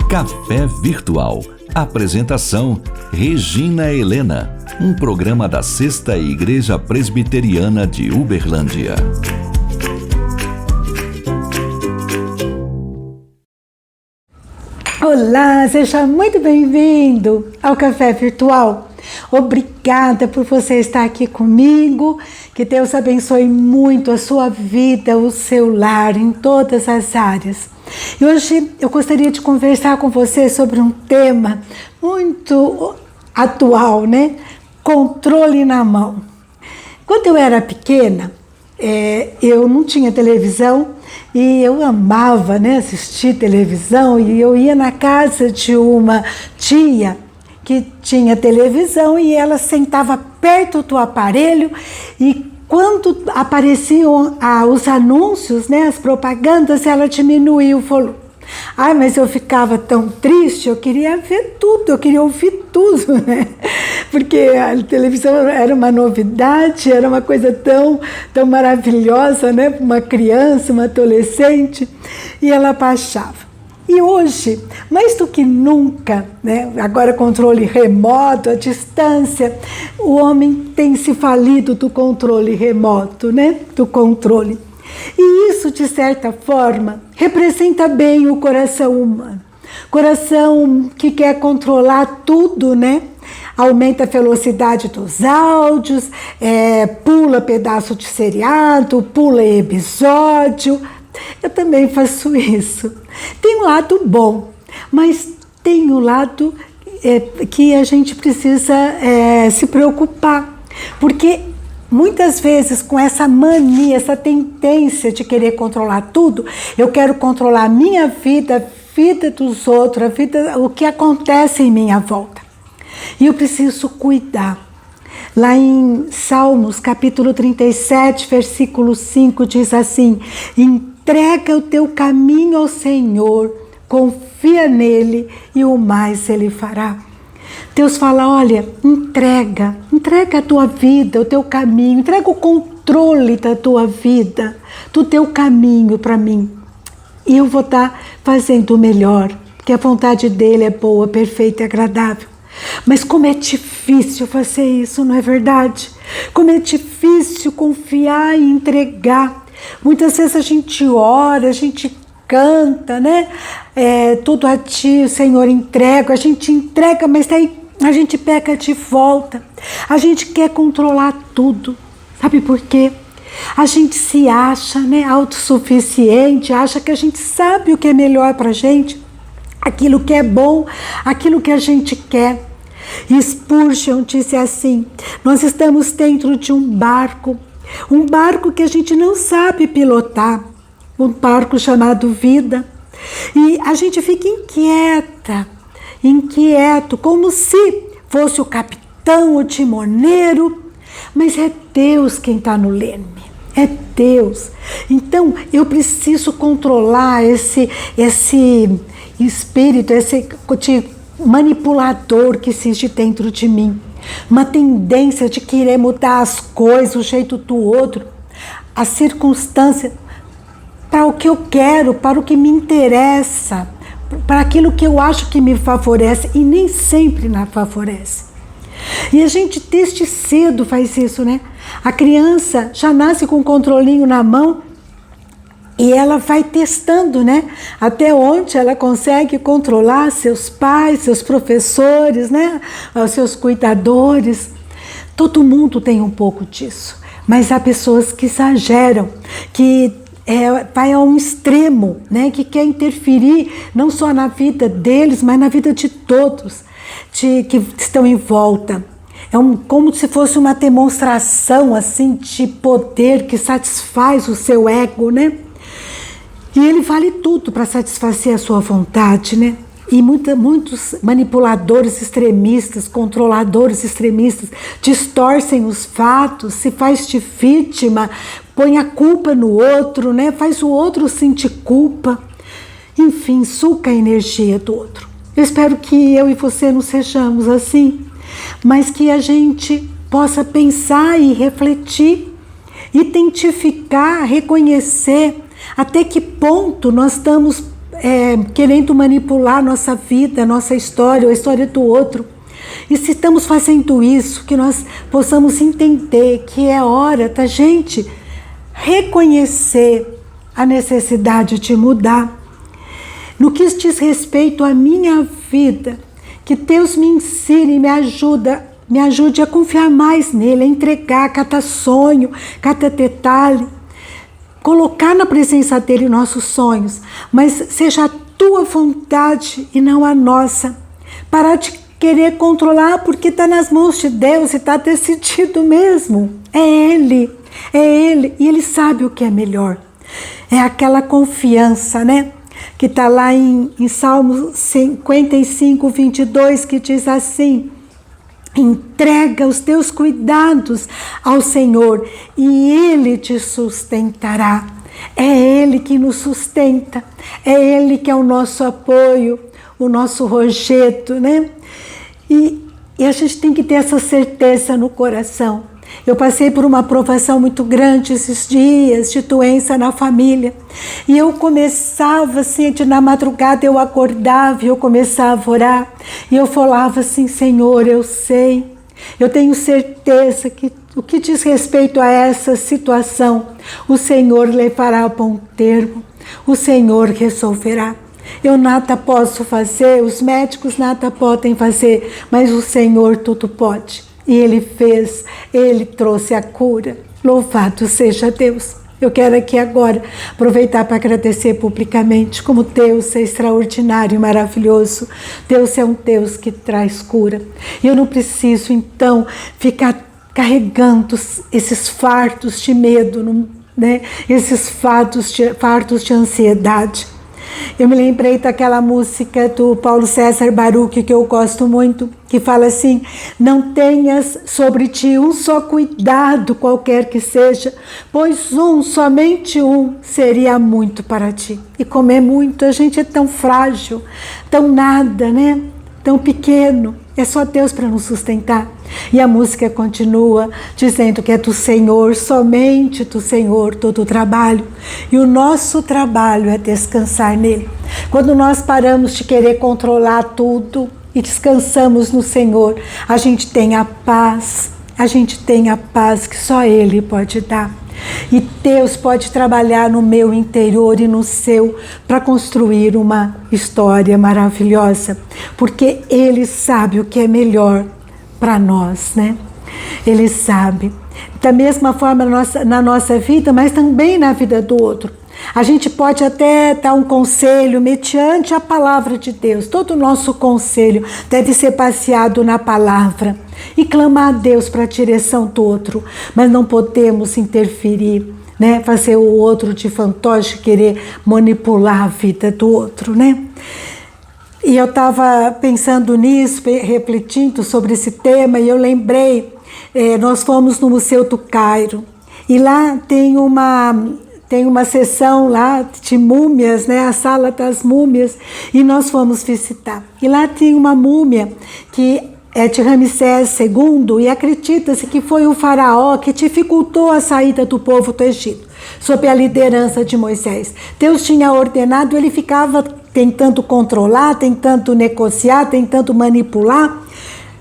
Café Virtual. Apresentação: Regina Helena. Um programa da Sexta Igreja Presbiteriana de Uberlândia. Olá, seja muito bem-vindo ao Café Virtual. Obrigada por você estar aqui comigo. Que Deus abençoe muito a sua vida, o seu lar, em todas as áreas. E hoje eu gostaria de conversar com você sobre um tema muito atual, né? Controle na mão. Quando eu era pequena, eu não tinha televisão e eu amava, né, assistir televisão, e eu ia na casa de uma tia que tinha televisão e ela sentava perto do aparelho, e quando apareciam os anúncios, né, as propagandas, ela diminuía o volume. Mas eu ficava tão triste, eu queria ver tudo, eu queria ouvir tudo, né? Porque a televisão era uma novidade, era uma coisa tão maravilhosa, né? Para uma criança, uma adolescente, e ela baixava. E hoje, mais do que nunca, né, agora controle remoto, à distância, o homem tem se valido do controle remoto, né, do controle. E isso, de certa forma, representa bem o coração humano. Coração que quer controlar tudo, né? Aumenta a velocidade dos áudios, pula pedaço de seriado, pula episódio. Eu também faço isso. Tem um lado bom, mas tem um lado que a gente precisa se preocupar, porque muitas vezes com essa mania, essa tendência de querer controlar tudo, eu quero controlar a minha vida, a vida dos outros, o que acontece em minha volta. E eu preciso cuidar. Lá em Salmos, capítulo 37, versículo 5, diz assim: entrega o teu caminho ao Senhor, confia nele e o mais ele fará. Deus fala: olha, entrega a tua vida, o teu caminho, entrega o controle da tua vida, do teu caminho para mim. E eu vou estar fazendo o melhor, porque a vontade dele é boa, perfeita e agradável. Mas como é difícil fazer isso, não é verdade? Como é difícil confiar e entregar. Muitas vezes a gente ora, a gente canta, né? Tudo a ti, Senhor, entrego. A gente entrega, mas daí a gente peca de volta. A gente quer controlar tudo. Sabe por quê? A gente se acha, né, autossuficiente, acha que a gente sabe o que é melhor pra gente, aquilo que é bom, aquilo que a gente quer. Spurgeon disse assim: nós estamos dentro de um barco que a gente não sabe pilotar, um barco chamado vida, e a gente fica inquieto, como se fosse o capitão, o timoneiro, mas é Deus quem está no leme, é Deus. Então eu preciso controlar esse espírito, esse manipulador que existe dentro de mim, uma tendência de querer mudar as coisas, o jeito do outro, a circunstância, para o que eu quero, para o que me interessa, para aquilo que eu acho que me favorece, e nem sempre me favorece. E a gente desde cedo faz isso, né? A criança já nasce com um controlinho na mão e ela vai testando, né? Até onde ela consegue controlar seus pais, seus professores, né? Os seus cuidadores. Todo mundo tem um pouco disso, mas há pessoas que exageram, que vai a um extremo, né? Que quer interferir não só na vida deles, mas na vida de todos que estão em volta. Como se fosse uma demonstração assim de poder que satisfaz o seu ego, né? E ele vale tudo para satisfazer a sua vontade, né? E muitos manipuladores extremistas, controladores extremistas, distorcem os fatos, se faz de vítima, põe a culpa no outro, né? Faz o outro sentir culpa. Enfim, suga a energia do outro. Eu espero que eu e você não sejamos assim, mas que a gente possa pensar e refletir identificar, reconhecer até que ponto nós estamos querendo manipular nossa vida, nossa história, ou a história do outro. E se estamos fazendo isso, que nós possamos entender que é hora da gente reconhecer a necessidade de mudar. No que diz respeito à minha vida, que Deus me ensine, me ajude a confiar mais nele, a entregar cada sonho, cada detalhe, colocar na presença dele nossos sonhos, mas seja a tua vontade e não a nossa. Parar de querer controlar porque está nas mãos de Deus e está decidido mesmo. É Ele, e Ele sabe o que é melhor. É aquela confiança, né? Que está lá em Salmo 55, 22, que diz assim: entrega os teus cuidados ao Senhor e Ele te sustentará. É Ele que nos sustenta, é Ele que é o nosso apoio, o nosso rojedo, né? E a gente tem que ter essa certeza no coração. Eu passei por uma provação muito grande esses dias, de doença na família. E eu começava assim, na madrugada eu acordava e eu começava a orar. E eu falava assim: Senhor, eu sei, eu tenho certeza que o que diz respeito a essa situação, o Senhor levará a bom termo, o Senhor resolverá. Eu nada posso fazer, os médicos nada podem fazer, mas o Senhor tudo pode. E Ele fez, Ele trouxe a cura. Louvado seja Deus. Eu quero aqui agora aproveitar para agradecer publicamente como Deus é extraordinário e maravilhoso. Deus é um Deus que traz cura. E eu não preciso, então, ficar carregando esses fardos de medo, né? Esses fardos de ansiedade. Eu me lembrei daquela música do Paulo César Baruch, que eu gosto muito, que fala assim: não tenhas sobre ti um só cuidado, qualquer que seja, pois somente um, seria muito para ti. E como é muito, a gente é tão frágil, tão nada, né? Tão pequeno. É só Deus para nos sustentar. E a música continua dizendo que é do Senhor, somente do Senhor, todo o trabalho. E o nosso trabalho é descansar nele. Quando nós paramos de querer controlar tudo e descansamos no Senhor, a gente tem a paz que só Ele pode dar. E Deus pode trabalhar no meu interior e no seu para construir uma história maravilhosa, porque Ele sabe o que é melhor para nós, né? Ele sabe. Da mesma forma na nossa vida, mas também na vida do outro. A gente pode até dar um conselho mediante a palavra de Deus. Todo o nosso conselho deve ser baseado na palavra e clamar a Deus para a direção do outro. Mas não podemos interferir, né? Fazer o outro de fantoche, querer manipular a vida do outro, né? E eu estava pensando nisso, refletindo sobre esse tema, e eu lembrei, nós fomos no Museu do Cairo, e lá tem uma sessão lá de múmias, né? A Sala das Múmias, e nós fomos visitar. E lá tem uma múmia que é de Ramsés II, e acredita-se que foi o faraó que dificultou a saída do povo do Egito, sob a liderança de Moisés. Deus tinha ordenado, ele ficava tentando controlar, tentando negociar, tentando manipular,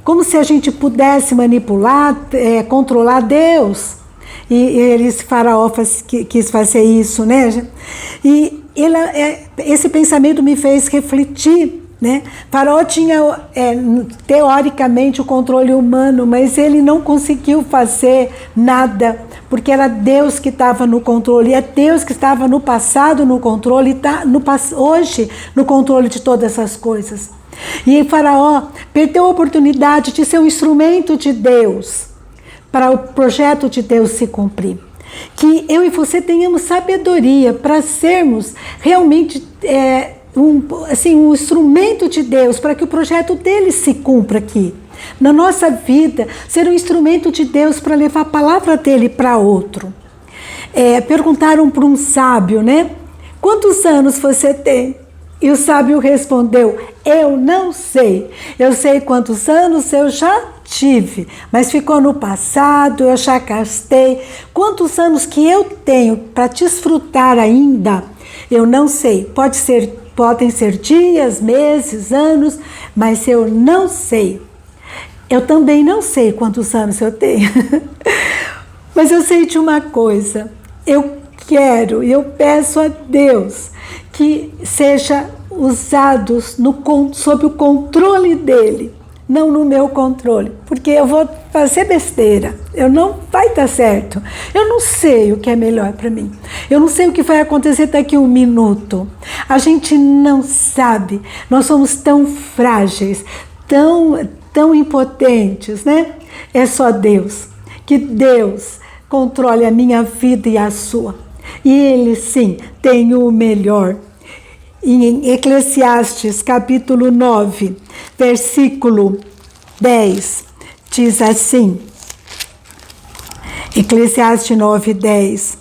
como se a gente pudesse manipular, controlar Deus. E esse faraó quis fazer isso, né? E esse pensamento me fez refletir, né? Faraó tinha, teoricamente, o controle humano, mas ele não conseguiu fazer nada, porque era Deus que estava no controle, e é Deus que estava no passado no controle, e está hoje no controle de todas essas coisas. E o faraó perdeu a oportunidade de ser um instrumento de Deus, para o projeto de Deus se cumprir. Que eu e você tenhamos sabedoria para sermos realmente um instrumento de Deus, para que o projeto dele se cumpra aqui. Na nossa vida, ser um instrumento de Deus para levar a palavra dele para outro. Perguntaram para um sábio, né? Quantos anos você tem? E o sábio respondeu: eu não sei. Eu sei quantos anos eu já tive, mas ficou no passado, eu já gastei. Quantos anos que eu tenho para desfrutar ainda? Eu não sei. Podem ser dias, meses, anos, mas eu não sei. Eu também não sei quantos anos eu tenho. Mas eu sei de uma coisa. Eu quero e eu peço a Deus que seja usados sob o controle dele, não no meu controle, porque eu vou fazer besteira, não vai dar certo. Eu não sei o que é melhor para mim, eu não sei o que vai acontecer daqui a um minuto. A gente não sabe, nós somos tão frágeis, tão impotentes, né? É só Deus, que Deus controle a minha vida e a sua, e Ele sim tem o melhor. Em Eclesiastes capítulo 9, versículo 10, diz assim, Eclesiastes 9, 10,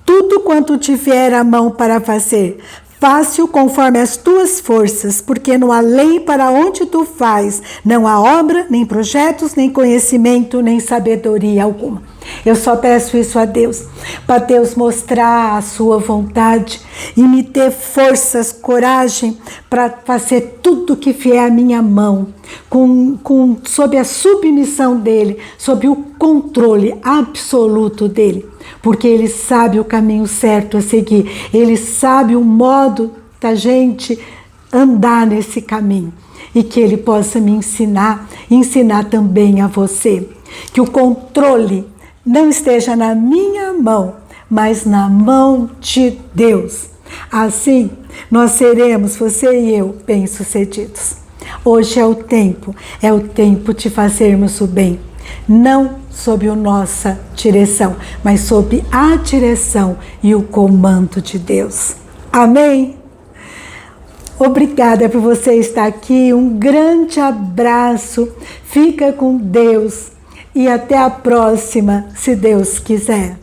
tudo quanto te vier a mão para fazer, faça-o conforme as tuas forças, porque não há lei para onde tu faz, não há obra, nem projetos, nem conhecimento, nem sabedoria alguma. Eu só peço isso a Deus, para Deus mostrar a sua vontade e me ter forças, coragem para fazer tudo que vier à minha mão, sob a submissão dele, sob o controle absoluto dele, porque ele sabe o caminho certo a seguir, ele sabe o modo da gente andar nesse caminho, e que ele possa me ensinar também a você, que o controle não esteja na minha mão, mas na mão de Deus. Assim, nós seremos, você e eu, bem-sucedidos. Hoje é o tempo de fazermos o bem, não sob a nossa direção, mas sob a direção e o comando de Deus. Amém? Obrigada por você estar aqui, um grande abraço, fica com Deus. E até a próxima, se Deus quiser.